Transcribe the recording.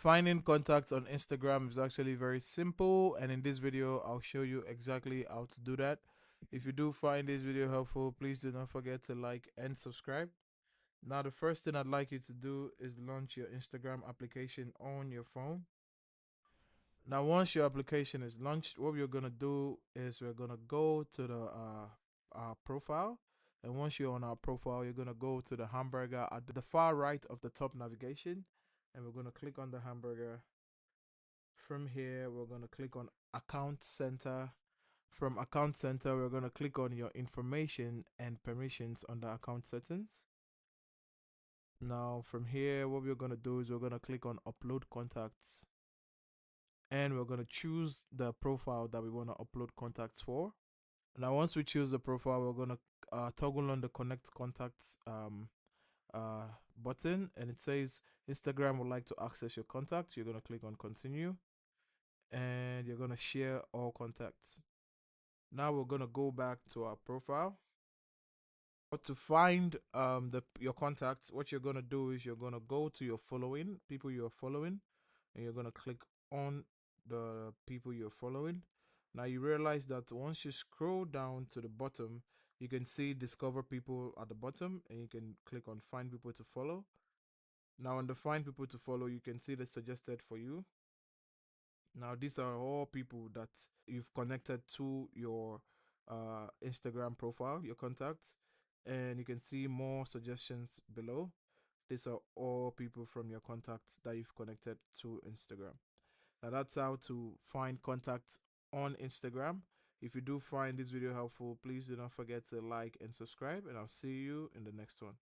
Finding contacts on Instagram is actually very simple, and in this video I'll show you exactly how to do that. If you do find this video helpful, please do not forget to like and subscribe. Now the first thing I'd like you to do is launch your Instagram application on your phone. Now once your application is launched, what we're going to do is we're going to go to the our profile, and once you're on our profile, you're going to go to the hamburger at the far right of the top navigation, and we're going to click on the hamburger. From here, we're going to click on Account Center. From Account Center, we're going to click on your information and permissions under Account Settings. Now, from here, what we're going to do is we're going to click on Upload Contacts. And we're going to choose the profile that we want to upload contacts for. Now, once we choose the profile, we're going to toggle on the Connect Contacts button. And it says Instagram would like to access your contacts. You're going to click on Continue. And you're going to share all contacts. Now we're going to go back to our profile. But to find your contacts, what you're going to do is you're going to go to your following, people you're following, and you're going to click on the people you're following. Now you realize that once you scroll down to the bottom, you can see discover people at the bottom, and you can click on find people to follow. Now on the find people to follow, you can see the suggested for you. Now these are all people that you've connected to your Instagram profile, your contacts, and you can see more suggestions below. These are all people from your contacts that you've connected to Instagram. Now that's how to find contacts on Instagram. If you do find this video helpful, please do not forget to like and subscribe, and I'll see you in the next one.